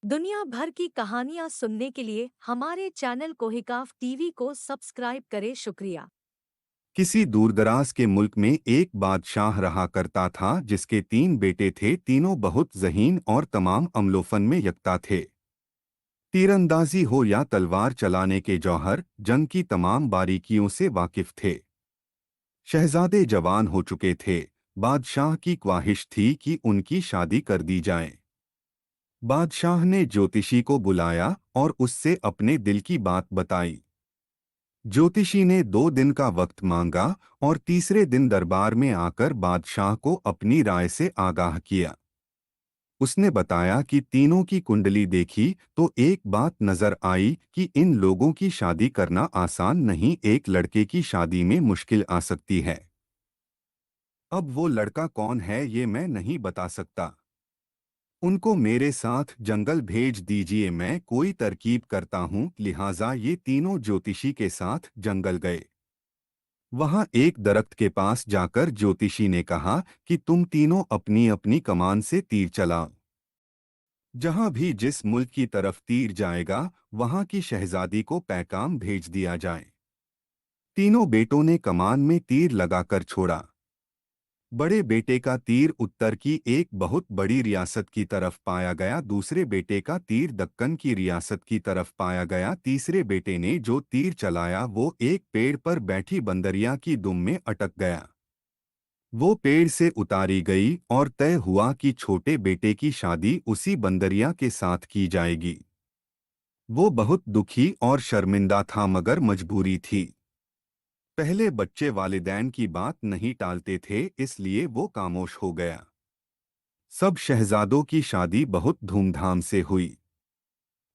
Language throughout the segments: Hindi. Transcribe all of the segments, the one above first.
दुनिया भर की कहानियाँ सुनने के लिए हमारे चैनल कोहिकाफ टीवी को सब्सक्राइब करें। शुक्रिया। किसी दूरदराज के मुल्क में एक बादशाह रहा करता था जिसके 3 बेटे थे। तीनों बहुत ज़हीन और तमाम अमलोफन में यकता थे। तीरंदाजी हो या तलवार चलाने के जौहर, जंग की तमाम बारीकियों से वाकिफ थे। शहजादे जवान हो चुके थे। बादशाह की ख्वाहिश थी कि उनकी शादी कर दी जाए। बादशाह ने ज्योतिषी को बुलाया और उससे अपने दिल की बात बताई। ज्योतिषी ने 2 दिन का वक्त मांगा और तीसरे दिन दरबार में आकर बादशाह को अपनी राय से आगाह किया। उसने बताया कि तीनों की कुंडली देखी तो एक बात नजर आई कि इन लोगों की शादी करना आसान नहीं, एक लड़के की शादी में मुश्किल आ सकती है। अब वो लड़का कौन है ये मैं नहीं बता सकता। उनको मेरे साथ जंगल भेज दीजिए, मैं कोई तरकीब करता हूँ। लिहाजा ये तीनों ज्योतिषी के साथ जंगल गए। वहां एक दरख्त के पास जाकर ज्योतिषी ने कहा कि तुम तीनों अपनी अपनी कमान से तीर चलाओ। जहां भी जिस मुल्क की तरफ तीर जाएगा वहां की शहजादी को पैगाम भेज दिया जाए। तीनों बेटों ने कमान में तीर लगाकर छोड़ा। बड़े बेटे का तीर उत्तर की एक बहुत बड़ी रियासत की तरफ पाया गया, दूसरे बेटे का तीर दक्कन की रियासत की तरफ पाया गया। तीसरे बेटे ने जो तीर चलाया वो एक पेड़ पर बैठी बंदरिया की दुम में अटक गया। वो पेड़ से उतारी गई और तय हुआ कि छोटे बेटे की शादी उसी बंदरिया के साथ की जाएगी। वो बहुत दुखी और शर्मिंदा था मगर मजबूरी थी। पहले बच्चे वालिदैन की बात नहीं टालते थे, इसलिए वो खामोश हो गया। सब शहजादों की शादी बहुत धूमधाम से हुई।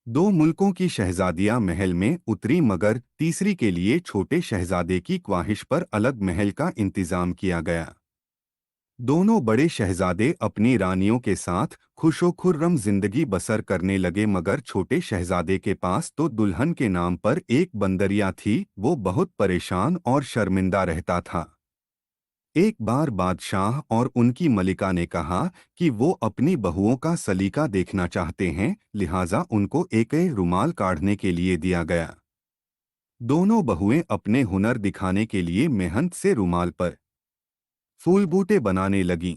2 मुल्कों की शहजादियां महल में उतरी मगर तीसरी के लिए छोटे शहजादे की ख्वाहिश पर अलग महल का इंतजाम किया गया। दोनों बड़े शहजादे अपनी रानियों के साथ खुशो-खुर्रम जिंदगी बसर करने लगे मगर छोटे शहजादे के पास तो दुल्हन के नाम पर एक बंदरिया थी। वो बहुत परेशान और शर्मिंदा रहता था। एक बार बादशाह और उनकी मलिका ने कहा कि वो अपनी बहुओं का सलीका देखना चाहते हैं, लिहाजा उनको एक रुमाल काढ़ने के लिए दिया गया। दोनों बहुएं अपने हुनर दिखाने के लिए मेहनत से रुमाल पर फूल बूटे बनाने लगीं।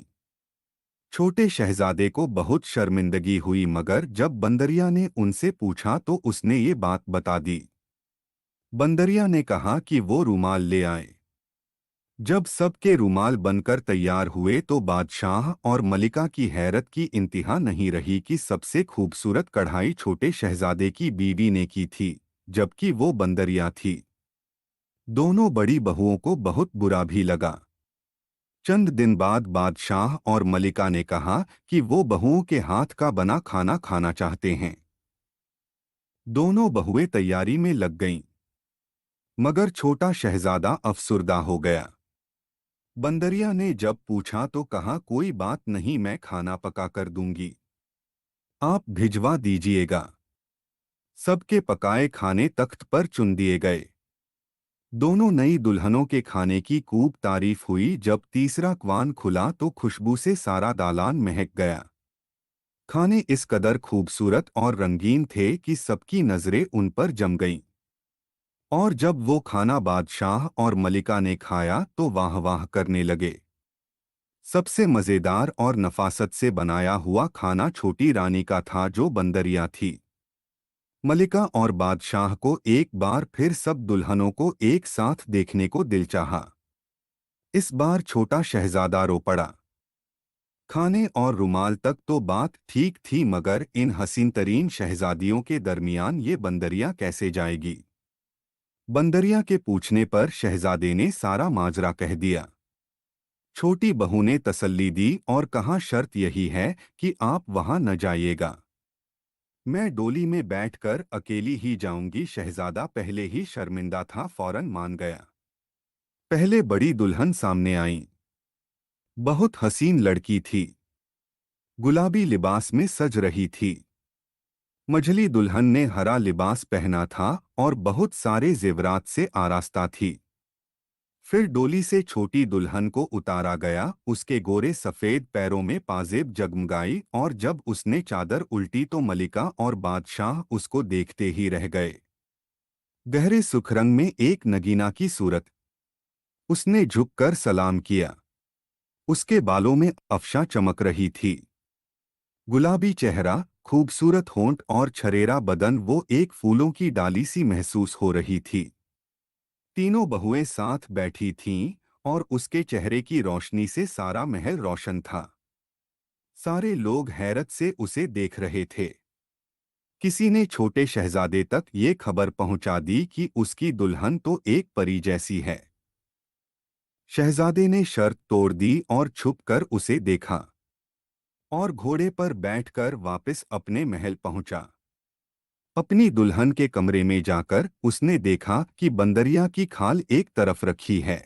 छोटे शहजादे को बहुत शर्मिंदगी हुई मगर जब बंदरिया ने उनसे पूछा तो उसने ये बात बता दी। बंदरिया ने कहा कि वो रुमाल ले आए। जब सबके रुमाल बनकर तैयार हुए तो बादशाह और मलिका की हैरत की इंतहा नहीं रही कि सबसे खूबसूरत कढ़ाई छोटे शहजादे की बीवी ने की थी, जबकि वो बंदरिया थी। दोनों बड़ी बहुओं को बहुत बुरा भी लगा। चंद दिन बाद बादशाह और मलिका ने कहा कि वो बहुओं के हाथ का बना खाना खाना चाहते हैं। दोनों बहुएं तैयारी में लग गईं, मगर छोटा शहजादा अफसुर्दा हो गया। बंदरिया ने जब पूछा तो कहा कोई बात नहीं, मैं खाना पका कर दूंगी, आप भिजवा दीजिएगा। सबके पकाए खाने तख्त पर चुन दिए गए। दोनों नई दुल्हनों के खाने की खूब तारीफ हुई। जब तीसरा क्वान खुला तो खुशबू से सारा दालान महक गया। खाने इस कदर खूबसूरत और रंगीन थे कि सबकी नजरें उन पर जम गईं। और जब वो खाना बादशाह और मलिका ने खाया तो वाह वाह करने लगे। सबसे मजेदार और नफासत से बनाया हुआ खाना छोटी रानी का था जो बंदरिया थी। मलिका और बादशाह को एक बार फिर सब दुल्हनों को एक साथ देखने को दिल चाहा। इस बार छोटा शहजादा रो पड़ा। खाने और रुमाल तक तो बात ठीक थी मगर इन हसीन तरीन शहजादियों के दरमियान ये बंदरिया कैसे जाएगी। बंदरिया के पूछने पर शहजादे ने सारा माजरा कह दिया। छोटी बहू ने तसल्ली दी और कहा शर्त यही है कि आप वहां न जाइएगा। मैं डोली में बैठकर अकेली ही जाऊंगी। शहजादा पहले ही शर्मिंदा था, फौरन मान गया। पहले बड़ी दुल्हन सामने आई। बहुत हसीन लड़की थी, गुलाबी लिबास में सज रही थी। मझली दुल्हन ने हरा लिबास पहना था और बहुत सारे जेवरात से आरास्ता थी। फिर डोली से छोटी दुल्हन को उतारा गया। उसके गोरे सफेद पैरों में पाजेब जगमगाई और जब उसने चादर उल्टी तो मलिका और बादशाह उसको देखते ही रह गए। गहरे सुख रंग में एक नगीना की सूरत। उसने झुककर सलाम किया। उसके बालों में अफशा चमक रही थी। गुलाबी चेहरा, खूबसूरत होंठ और छरेरा बदन, वो एक फूलों की डाली सी महसूस हो रही थी। तीनों बहुएं साथ बैठी थीं और उसके चेहरे की रोशनी से सारा महल रोशन था। सारे लोग हैरत से उसे देख रहे थे। किसी ने छोटे शहजादे तक ये खबर पहुंचा दी कि उसकी दुल्हन तो एक परी जैसी है। शहजादे ने शर्त तोड़ दी और छुपकर उसे देखा और घोड़े पर बैठकर वापस अपने महल पहुंचा। अपनी दुल्हन के कमरे में जाकर उसने देखा कि बंदरिया की खाल एक तरफ रखी है।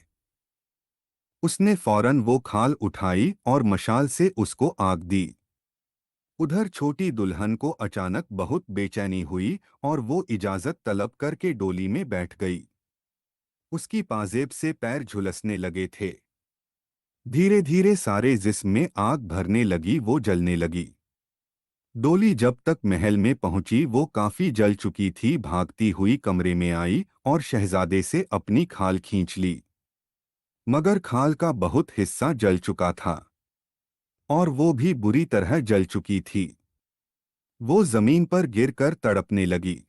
उसने फौरन वो खाल उठाई और मशाल से उसको आग दी। उधर छोटी दुल्हन को अचानक बहुत बेचैनी हुई और वो इजाजत तलब करके डोली में बैठ गई। उसकी पाजेब से पैर झुलसने लगे थे। धीरे धीरे सारे जिस्म में आग भरने लगी, वो जलने लगी। डोली जब तक महल में पहुंची वो काफी जल चुकी थी। भागती हुई कमरे में आई और शहजादे से अपनी खाल खींच ली, मगर खाल का बहुत हिस्सा जल चुका था और वो भी बुरी तरह जल चुकी थी। वो जमीन पर गिरकर तड़पने लगी।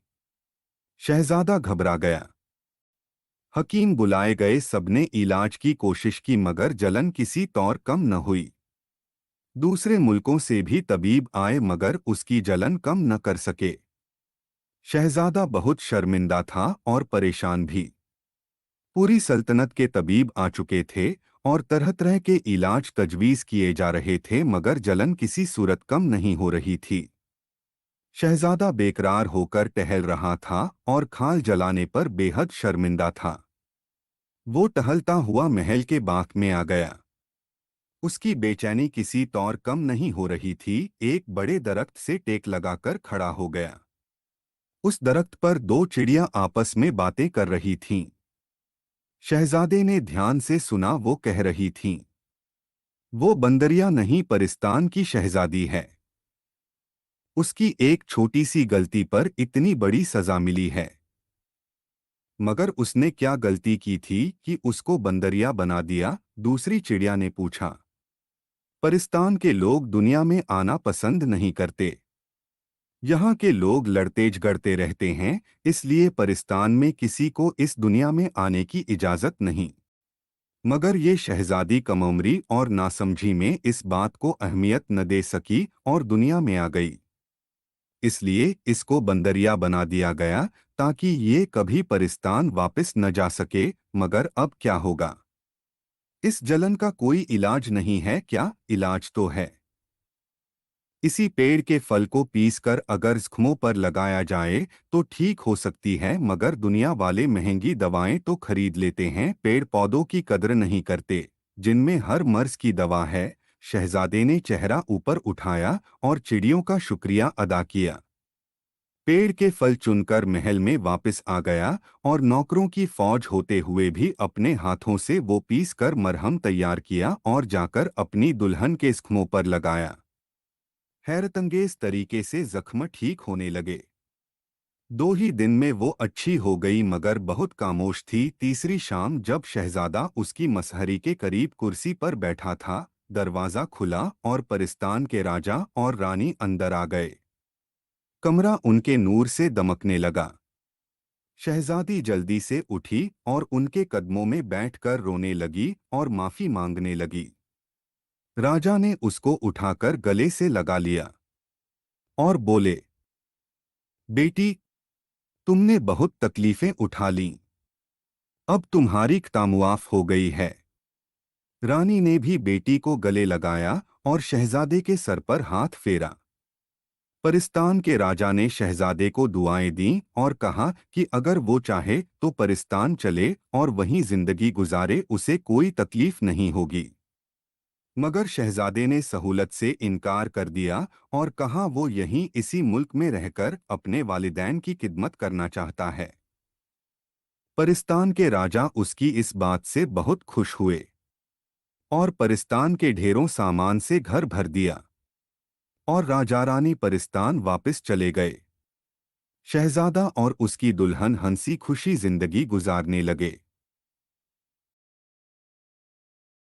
शहजादा घबरा गया। हकीम बुलाए गए, सबने इलाज की कोशिश की मगर जलन किसी तौर कम न हुई। दूसरे मुल्कों से भी तबीब आए मगर उसकी जलन कम न कर सके। शहजादा बहुत शर्मिंदा था और परेशान भी। पूरी सल्तनत के तबीब आ चुके थे और तरह तरह के इलाज तजवीज किए जा रहे थे मगर जलन किसी सूरत कम नहीं हो रही थी। शहजादा बेकरार होकर टहल रहा था और खाल जलाने पर बेहद शर्मिंदा था। वो टहलता हुआ महल के बाग में आ गया। उसकी बेचैनी किसी तौर कम नहीं हो रही थी। एक बड़े दरख्त से टेक लगाकर खड़ा हो गया। उस दरख्त पर दो चिड़ियां आपस में बातें कर रही थीं। शहजादे ने ध्यान से सुना, वो कह रही थीं, वो बंदरिया नहीं परिस्तान की शहजादी है। उसकी एक छोटी सी गलती पर इतनी बड़ी सजा मिली है। मगर उसने क्या गलती की थी कि उसको बंदरिया बना दिया? दूसरी चिड़िया ने पूछा। परिस्तान के लोग दुनिया में आना पसंद नहीं करते। यहाँ के लोग लड़ते झगड़ते रहते हैं, इसलिए परिस्तान में किसी को इस दुनिया में आने की इजाजत नहीं। मगर ये शहजादी कमउम्री और नासमझी में इस बात को अहमियत न दे सकी और दुनिया में आ गई। इसलिए इसको बंदरिया बना दिया गया ताकि ये कभी परिस्तान वापस न जा सके। मगर अब क्या होगा? इस जलन का कोई इलाज नहीं है क्या? इलाज तो है। इसी पेड़ के फल को पीसकर अगर जख्मों पर लगाया जाए तो ठीक हो सकती है, मगर दुनिया वाले महंगी दवाएं तो खरीद लेते हैं, पेड़ पौधों की कद्र नहीं करते जिनमें हर मर्ज की दवा है। शहजादे ने चेहरा ऊपर उठाया और चिड़ियों का शुक्रिया अदा किया। पेड़ के फल चुनकर महल में वापस आ गया और नौकरों की फौज होते हुए भी अपने हाथों से वो पीस कर मरहम तैयार किया और जाकर अपनी दुल्हन के जख्मों पर लगाया। हैरतअंगेज तरीके से जख्म ठीक होने लगे। 2 ही दिन में वो अच्छी हो गई मगर बहुत खामोश थी। तीसरी शाम जब शहजादा उसकी मसहरी के करीब कुर्सी पर बैठा था, दरवाज़ा खुला और परिस्तान के राजा और रानी अंदर आ गए। कमरा उनके नूर से दमकने लगा। शहजादी जल्दी से उठी और उनके कदमों में बैठकर रोने लगी और माफ़ी मांगने लगी। राजा ने उसको उठाकर गले से लगा लिया और बोले, बेटी, तुमने बहुत तकलीफें उठा लीं। अब तुम्हारी ख्तामुआफ हो गई है। रानी ने भी बेटी को गले लगाया और शहजादे के सर पर हाथ फेरा। परिस्तान के राजा ने शहजादे को दुआएं दीं और कहा कि अगर वो चाहे तो परिस्तान चले और वहीं जिंदगी गुजारे, उसे कोई तकलीफ नहीं होगी। मगर शहजादे ने सहूलत से इनकार कर दिया और कहा वो यहीं इसी मुल्क में रहकर अपने वालिदैन की खिदमत करना चाहता है। परिस्तान के राजा उसकी इस बात से बहुत खुश हुए और परिस्तान के ढेरों सामान से घर भर दिया और राजा रानी परिस्तान वापस चले गए। शहजादा और उसकी दुल्हन हंसी खुशी जिंदगी गुजारने लगे।